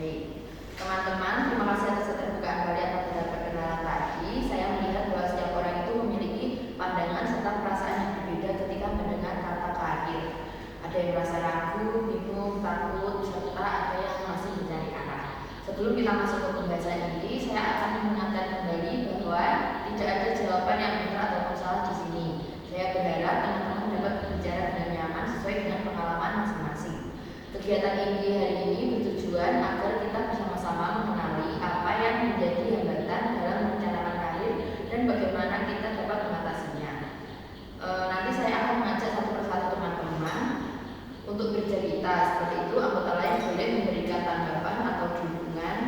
Baik, teman-teman, terima kasih atas keterbukaan kalian pada perkenalan tadi. Saya melihat bahwa setiap orang itu memiliki pandangan serta perasaan yang berbeda ketika mendengar kata karir. Ada yang merasa ragu, bingung, takut, serta ada yang masih mencari arah. Sebelum kita masuk ke pembahasan ini, saya akan mengingatkan kembali bahwa tidak ada jawaban yang benar ataupun salah di sini. Saya berharap teman-teman dapat berbicara dengan nyaman sesuai dengan pengalaman masing-masing. Kegiatan inti hari ini bertujuan agar kita bersama-sama mengenali apa yang menjadi hambatan dalam merencanakan karir dan bagaimana kita dapat mengatasinya. Nanti saya akan mengajak satu persatu teman-teman untuk bercerita. Seperti itu, anggota lain boleh memberikan tanggapan atau dukungan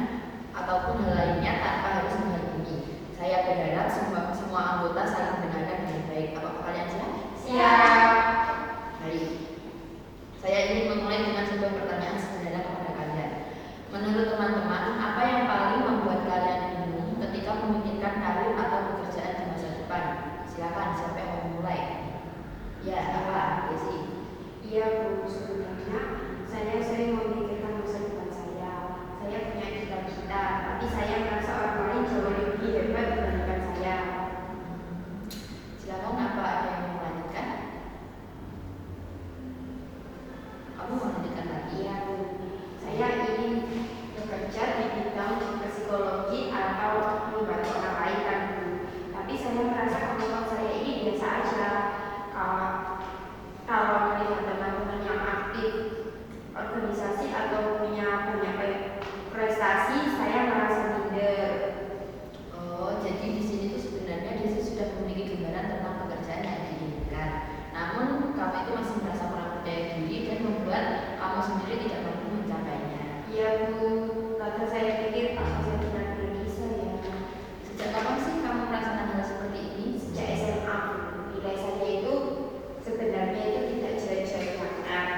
ataupun hal lainnya tanpa harus menghakimi. Saya berharap semua anggota saling mendengarkan dengan baik. Apakah kalian siap? Siap. Baik. Saya ingin memulai dengan sebuah pertanyaan sederhana kepada kalian. Menurut teman-teman, apa yang paling membuat kalian bingung ketika memikirkan karir atau pekerjaan di masa depan? Silakan, siapa yang mau memulai? Ya, apa? Desi. Iya Bu, sebenarnya saya sering memikirkan masa depan saya. Saya punya cita-cita, tapi saya merasa orang lain jauh lebih hebat dibandingkan saya. Silakan, apa ada yang mau melanjutkan? Kamu mau melanjutkan lagi? Iya Bu, saya ingin bekerja di bidang psikologi atau membantu orang lain kan Bu. Tapi saya merasa kemampuan saya ini biasa aja. Kalau melihat teman-teman yang aktif organisasi atau punya banyak prestasi, saya merasa minder. Oh, jadi di sini tuh sebenarnya Desi sudah memiliki gambaran tentang pekerjaan yang diinginkan. Namun kamu itu masih merasa kurang percaya diri dan membuat kamu sendiri tidak mampu mencapainya. Iya Bu, kadang saya pikir apa saya benar-benar bisa ya. Sejak kapan sih kamu merasakan hal seperti ini? Sejak SMA, nilai saya itu sebenarnya itu tidak jelek-jelek banget,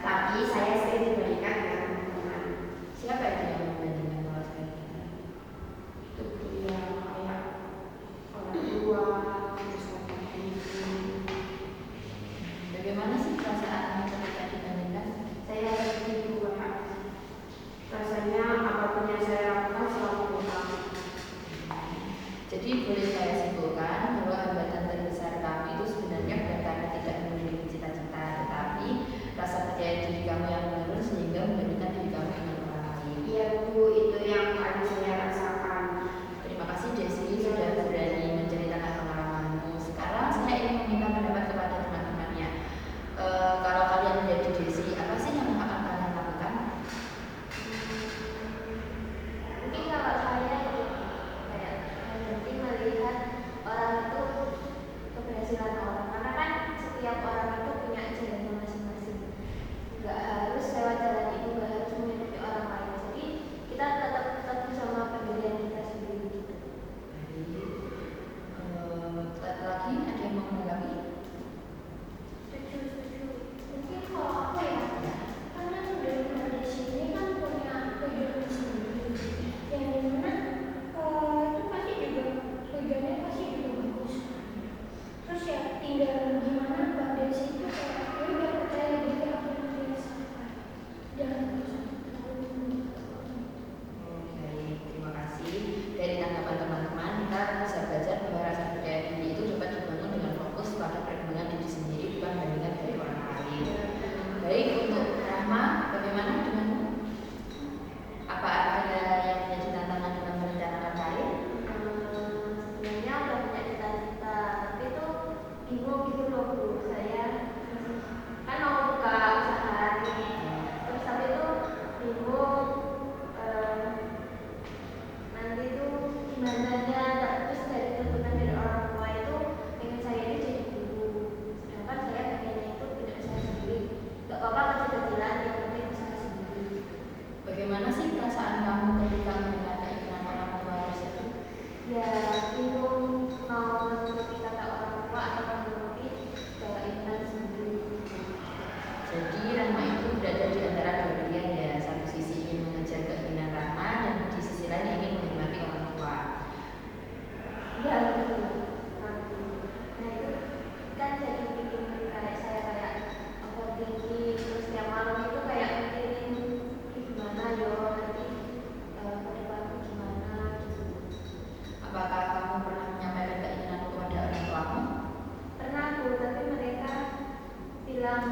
tapi saya sering dibandingkan dengan teman-teman. Siapa yang membandingkan kalau sekali? Itu dia kayak orang tua, terus teman-teman. Bagaimana sih perasaanmu ketika dibandingkan? Saya seperti itu Kak. Rasanya apapun yang saya lakukan selalu kurang. Jadi boleh saya simpulkan bahwa hambatan terbesar kamu itu sebenarnya bukan karena tidak memiliki cita-cita, tetapi rasa percaya diri kamu yang menurun sehingga membandingkan diri kamu dengan orang lain. Iya Bu, itu yang paling saya rasakan. Terima kasih Desi sudah berani menceritakan pengalamanmu. Sekarang saya ingin meminta pendapat kepada teman-temannya. Kalau kalian menjadi Desi, apa sih yang akan kalian lakukan? Mungkin kalau saya kayak berhenti melihat kamu pernah menyampaikan keinginanmu kepada orang tuamu? Pernah Bu, tapi mereka bilang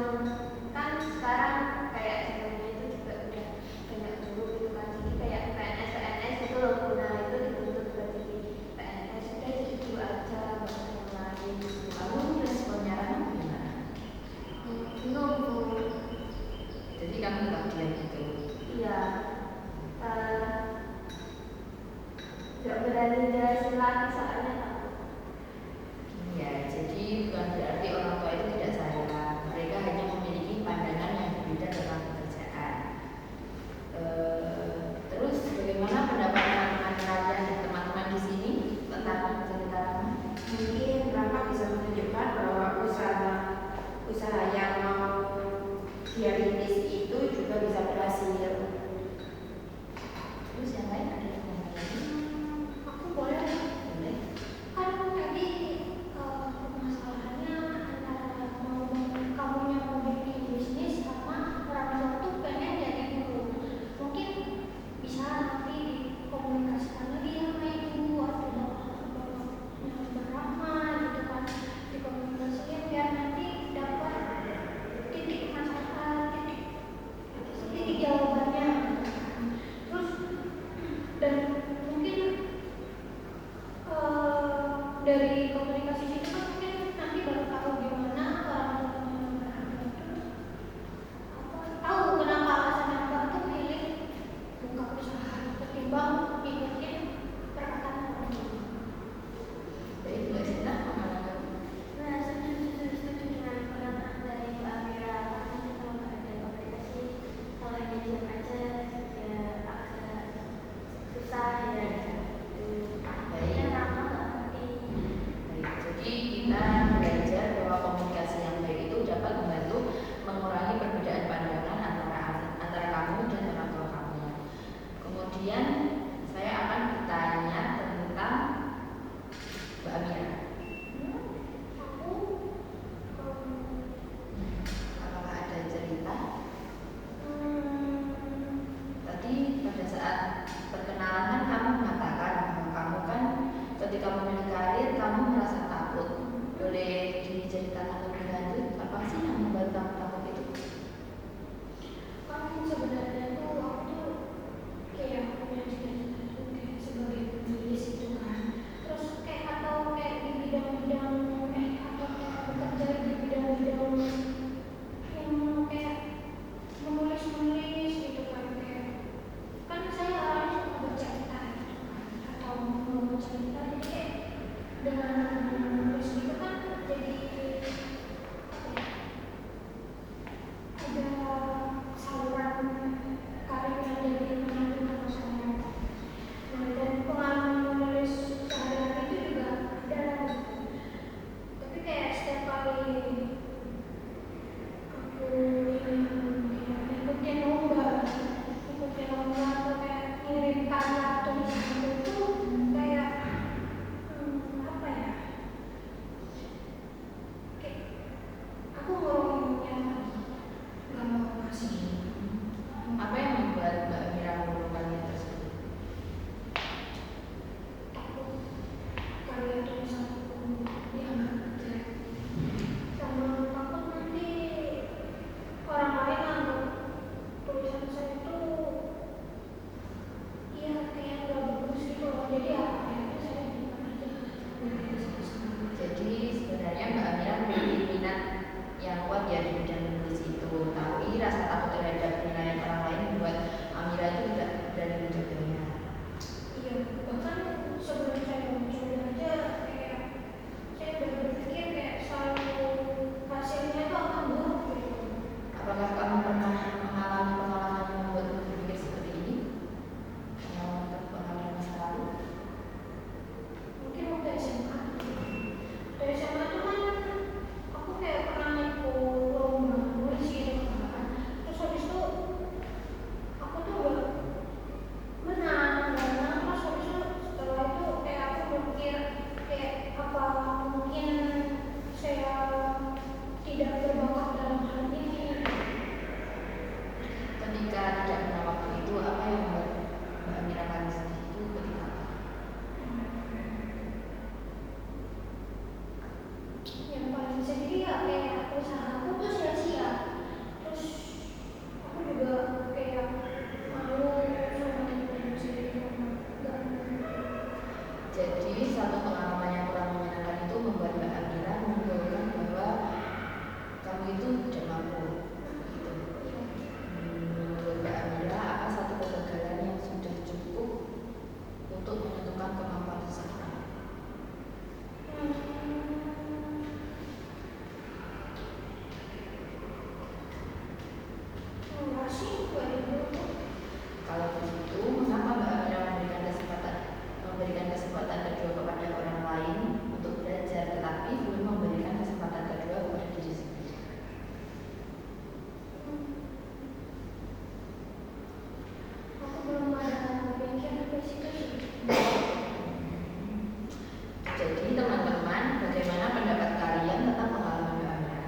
kan sekarang kayak zamannya itu juga udah banyak guru gitu kan, jadi kayak PNS itu loh Bu, nah itu dituntut buat jadi PNS, udah jadi dulu aja nggak usah yang lain gitu. Lalu responnya kamu gimana? Bingung Bu. Jadi kamu tetap diam gitu? Iya, nggak berani jelasin lagi soalnya takut. Ya, jadi bukan berarti orang tua itu tidak sayang. Mereka hanya memiliki pandangan yang berbeda tentang pekerjaan. Terus bagaimana pendapat teman-teman kalian dan teman-teman di sini tentang cerita kamu? Mungkin Rama bisa menunjukkan bahwa usaha yang mau dia rintis itu juga bisa berhasil. Terus yang lain ada yang mau lagi? Aku boleh. Boleh. Kan tadi permasalahannya antara kamunya mau bikin bisnis sama orang tua tuh pengen jadi guru. Mungkin bisa nanti dikomunikasikan lagi sama ibu atau bapaknya Rahma gitu kan, dikomunikasikan biar nanti dapat titik masalah, titik jawabannya. Terus dan mungkin dari komunikasi itu kan mungkin nanti baru tahu gimana orang tuanya itu tahu kenapa alasannya Mbak tuh milih buka usaha ketimbang ikutin perkataan orang tua. Baik, Mbak Sina, kemana kamu? Nah, setuju dengan pernyataan dari Mbak Amira, karena kalau nggak ada komunikasi, kalau yang diam aja ya agak susah ya. Kayaknya Rama nggak ngerti. Baik, jadi kita belajar bahwa komunikasi yang baik itu dapat membantu mengurangi perbedaan pandangan antara kamu dan orang tua kamu. Kemudian saya akan bertanya tentang Mbak Amira. Aku Apakah ada cerita? hmm, Tadi pada saat perkenalan kan kamu mengatakan bahwa kamu kan ketika memilih karir kamu merasa takut. Boleh diceritakan lebih lanjut apa sih yang membuat kamu takut itu? kan sebenarnya tuh aku tuh kayak punya cita-cita tuh kayak sebagai penulis gitu kan. Terus kayak atau kayak di bidang-bidang atau kayak bekerja di bidang-bidang yang kayak menulis gitu kan, kayak kan saya orangnya suka bercerita gitu kan, atau mau cerita, jadi kayak dengan menulis gitu kan jadi apa ya, ada saluran karir yang jadi menentukan saya. Nah, dan pengalaman menulis sehari-hari itu juga ada. Tapi kayak setiap kali aku ikutin lomba atau kayak ngirim karya tulisan itu kayak apa ya? Yang paling sedih ya kayak usahaku tuh sia-sia. Terus aku juga kayak malu sama temen sendiri karena nggak Jadi satu pengalaman yang kurang menyenangkan itu membuat Mbak Amira menyimpulkan bahwa kamu itu tidak mampu. Gitu. Menurut Mbak Amira, apa satu kegagalan yang sudah cukup untuk menentukan kemampuan seseorang? enggak sih gue itu. Kalau begitu, mengapa Mbak Amira memberikan kesempatan kedua kepada orang lain untuk belajar, tetapi belum memberikan kesempatan kedua kepada diri sendiri? Aku belum ada pikiran ke situ sih. Jadi teman-teman, bagaimana pendapat kalian tentang pengalaman Mbak Amira?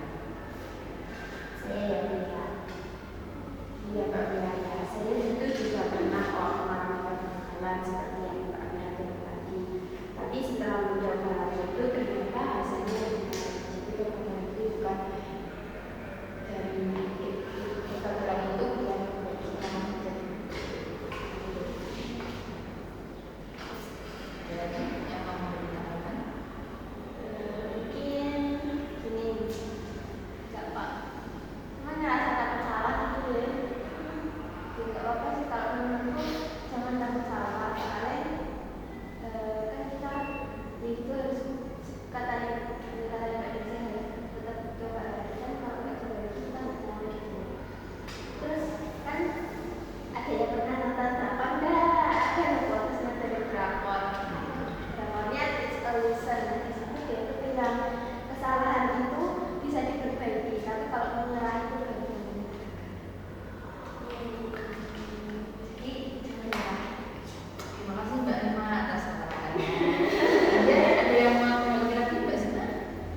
Saya yang melihat, iya Mbak Mira ya, saya itu juga pernah mengalami kegagalan seperti yang Mbak Mira bilang tadi. Tapi setelah mencoba hal itu ternyata hasilnya lebih baik. Jadi kegagalan itu bukan dari kegagalan itu yang membuat kita menjadi Dan yang mau memberitahukan? mungkin gini, nggak Pak, cuma ngerasa takut salah gitu ya. Nggak apa-apa sih kalau menurutku, jangan takut salah. Soalnya kan kita itu harus katanya Mbak Desi harus tetap coba lagi, kan kalau nggak coba lagi kita nggak tahu gitu. Terus kan ada yang pernah nonton drakor nggak? Ada yang podcast dari drakor. Drakornya It's a Lesson. Di situ dia tuh bilang kesalahan itu bisa diperbaiki, tapi kalau menyerah itu nggak bisa. Jadi jangan menyerah. Terima kasih Mbak Rima atas sarannya. Ada yang mau mengulangi lagi Mbak Sina?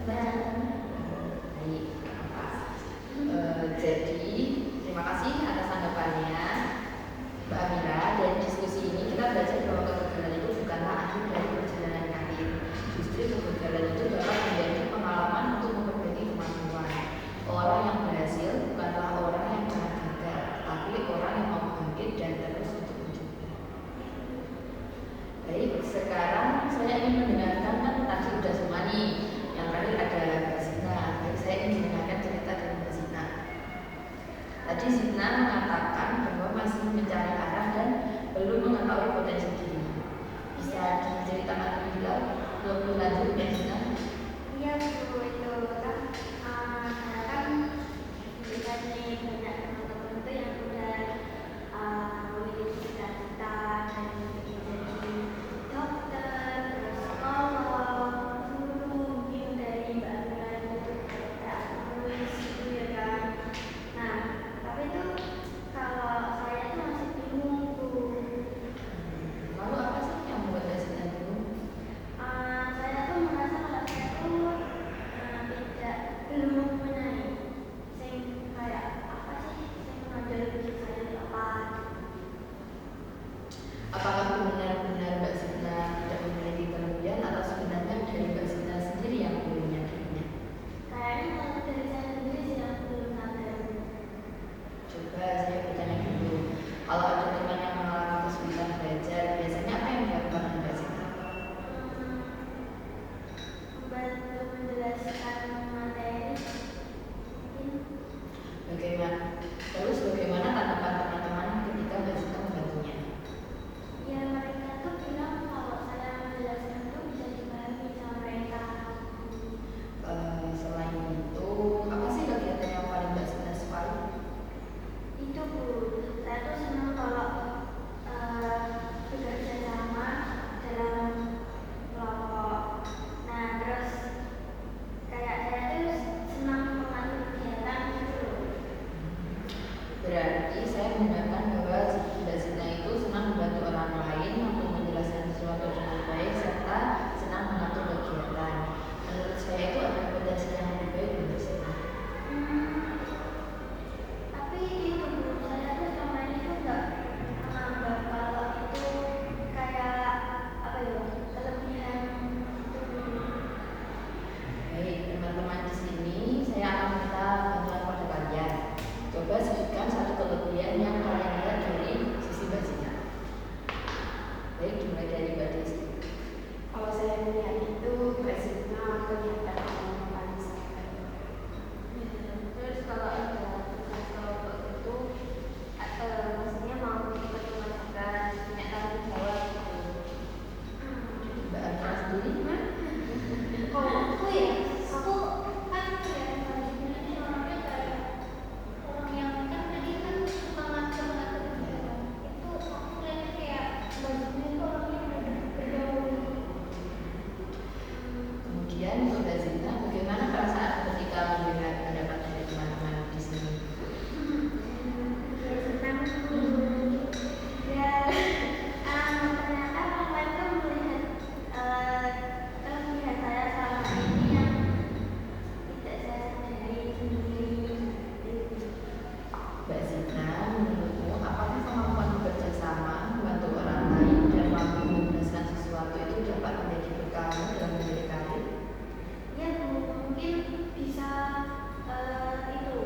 Baik, apa? Jadi terima kasih atas tanggapannya Mbak Amira. Dari diskusi ini kita belajar bahwa kegagalan itu bukanlah akhir dari perjalanan karir. Justru kegagalan itu dapat menjadi pengalaman untuk memperbaiki kemampuan. Orang yang berhasil bukanlah orang yang pernah gagal, tapi orang yang mau bangkit dan terus untuk mencoba. Baik, sekarang saya ingin mendengarkan, kan tadi udah semua nih. Yang terakhir ada Mbak Zina. Baik, saya ingin mendengarkan cerita dari Mbak Zina. Tadi Zina mengatakan bahwa masih mencari arah dan belum mengetahui potensi dirinya. Bisa diceritakan lebih lanjut Mbak Zina? Iya Bu, itu kan saya kan melihat nih banyak teman-teman itu yang udah memiliki cita-cita dan ingin jadi dokter, terus psikolog, guru, mungkin dari Mbak Amira itu kayak tulis gitu ya kan. Nah, tapi itu kalau saya tuh masih bingung tuh. Lalu apa sih yang membuat Mbak Zina bingung? Saya tuh merasa kalau saya tuh belum mempunyai kayak apa sih yang menonjol di saya itu apa. Apakah hubungan Kemudian untuk Mbak Zita, bagaimana perasaan ketika mendengar pendapat dari teman-teman di sini? Senang. Ya, ternyata orang itu melihat kelebihan saya selama ini yang tidak saya sadari sendiri. Mbak Zita, menurutmu apakah kemampuan bekerja sama, membantu orang lain, dan mampu menjelaskan sesuatu itu dapat menjadi bekal dalam memilih karir? Ya, mungkin bisa itu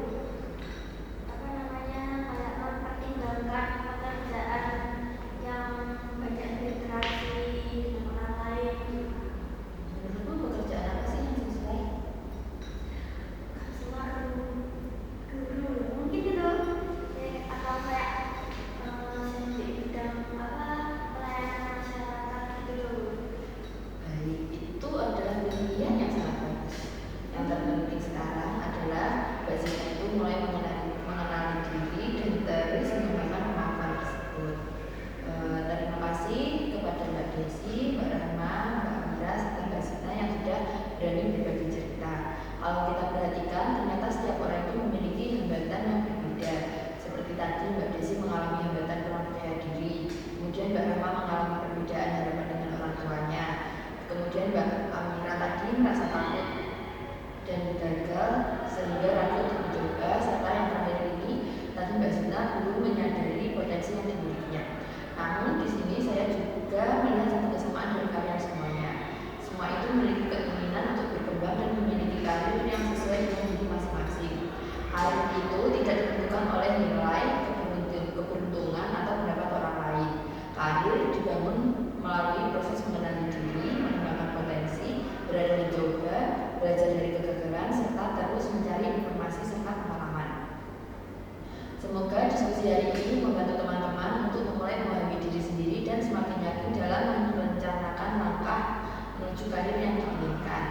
apa namanya kayak mempertimbangkan pekerjaan yang banyak berinteraksi dengan orang lain. Menurutmu pekerjaan apa sih yang sesuai? Keluar guru mungkin itu atau kayak di bidang apa pelayanan masyarakat gitu. Baik, itu adalah pilihan yang sangat bagus. Yang terpenting sekarang adalah Mbak Zita itu mulai mengenali diri dan terus mengembangkan kemampuan tersebut. Terima kasih kepada Mbak Desi, Mbak Rahma, Mbak Amira, serta Mbak Zita yang sudah berani berbagi cerita. Kalau kita perhatikan, ternyata setiap orang itu memiliki hambatan yang berbeda. Seperti tadi Mbak Desi mengalami hambatan kurang percaya diri, kemudian Mbak Rahma mengalami perbedaan harapan dengan orang tuanya, kemudian Mbak Amira tadi merasa takut dan gagal sehingga ragu untuk mencoba, serta yang terakhir ini tadi Mbak Zita belum menyadari potensi yang dimilikinya. Namun di sini saya juga melihat satu kesamaan dari kalian semuanya. Semua itu memiliki keinginan untuk berkembang dan memiliki karir yang sesuai dengan diri masing-masing. Karir itu tidak ditentukan oleh nilai, keberuntungan atau pendapat orang lain. Karir dibangun melalui proses mengenali diri, mengembangkan potensi, berani mencoba, belajar dari kegagalan, serta terus mencari informasi serta pengalaman. Semoga diskusi hari ini membantu teman-teman untuk mulai memahami diri sendiri dan semakin yakin dalam merencanakan langkah menuju karir yang diinginkan.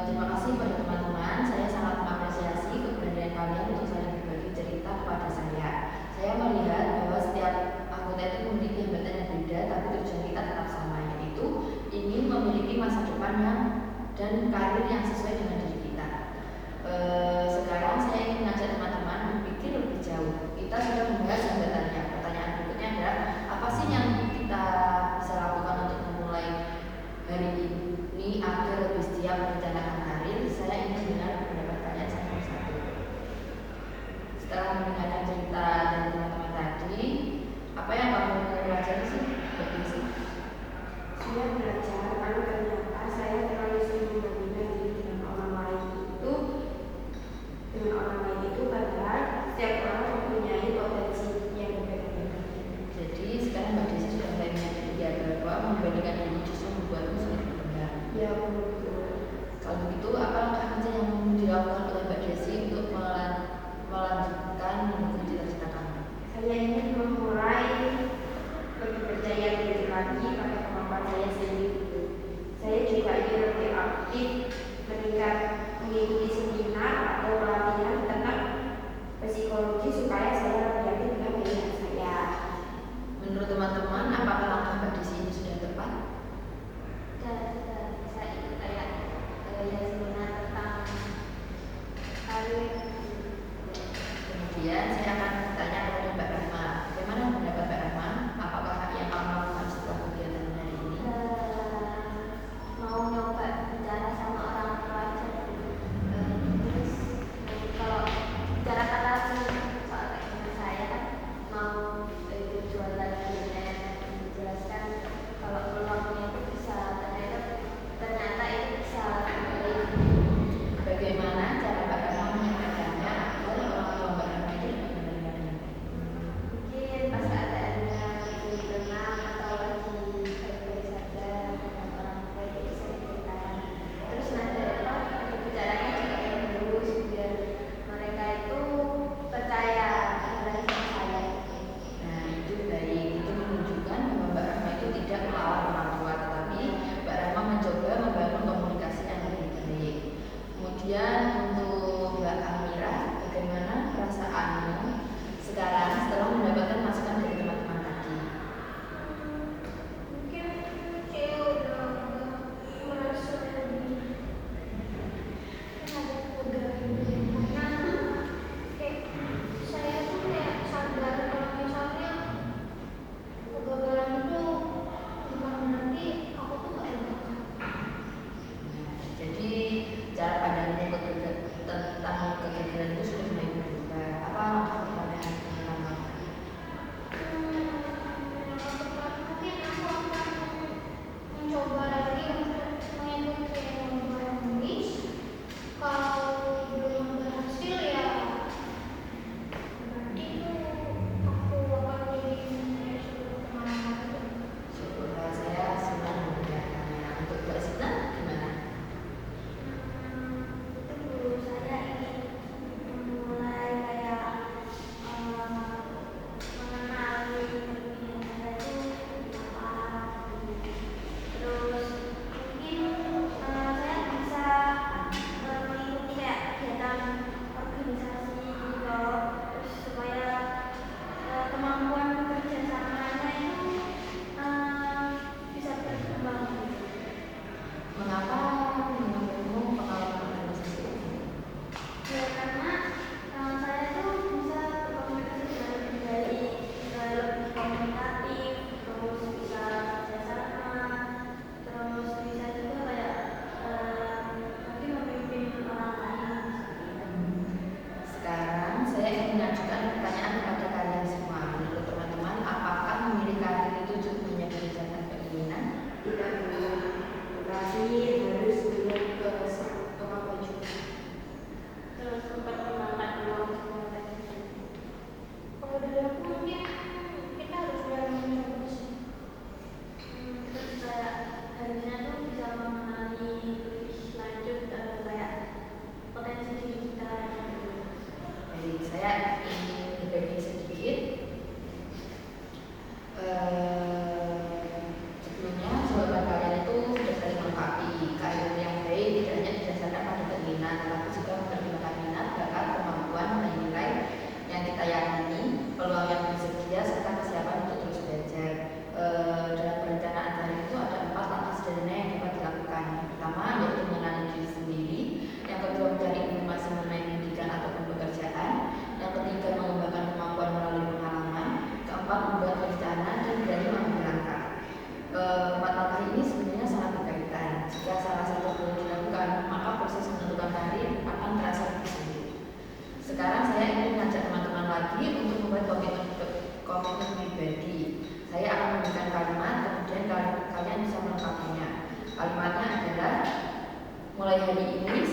Terima kasih kepada teman-teman. Saya sangat mengapresiasi keberanian kalian untuk saling berbagi cerita kepada saya. Saya melihat bahwa setiap anggota itu memiliki hambatan yang beda, tapi tujuan kita tetap sama, yaitu ingin memiliki masa depan yang dan karir yang sesuai dengan diri kita. Sekarang saya ingin mengajak teman-teman berpikir lebih jauh. Kita sudah membahas hambatannya. Pertanyaan berikutnya adalah apa sih yang kita bisa lakukan untuk memulai hari ini agar lebih siap merencanakan karir? Saya ingin dengar pendapat kalian satu persatu. Setelah mendengarkan cerita dari teman-teman tadi, apa yang kamu pelajari sih? Saya belajar karena ternyata saya terlalu sering membandingkan diri dengan orang lain itu padahal setiap orang mempunyai potensi yang berbeda-beda. Jadi sekarang Mbak Desi sudah mulai menyadari bahwa membandingkan diri justru membuatmu sulit berkembang. Ya betul. Kalau begitu, apa langkah kerja yang dilakukan oleh Mbak Desi untuk melanjutkan mendukung cita-cita kamu? Saya ingin memulai lebih percaya diri lagi pada kemampuan saya sendiri. Saya juga ingin lebih aktif mengikuti seminar atau pelatihan tentang psikologi supaya saya lebih yakin dengan pilihan saya. Menurut teman-teman, apakah langkah Mbak Desi ini sudah tepat? Dan bisa ikut kayak ya seminar tentang karir. Kemudian saya akan bertanya kepada Mbak Rahma. Bagaimana pendapat Mbak Rahma? Apakah yang kamu lakukan setelah kegiatan hari ini? Mau nyoba bicara sama orang tua aja. Terus kalau bicara kata soal kayak saya kan mau jualan internet, menjelaskan kalau peluangnya itu bisa ternyata itu bisa Bagaimana cara Mbak Rahma menyampaikannya agar orang tua Mbak Rahma itu dapat menerima dengan baik? mungkin pas keadaannya lagi tenang atau lagi baik-baik saja dengan orang tua itu bisa diceritakan. Terus hari ini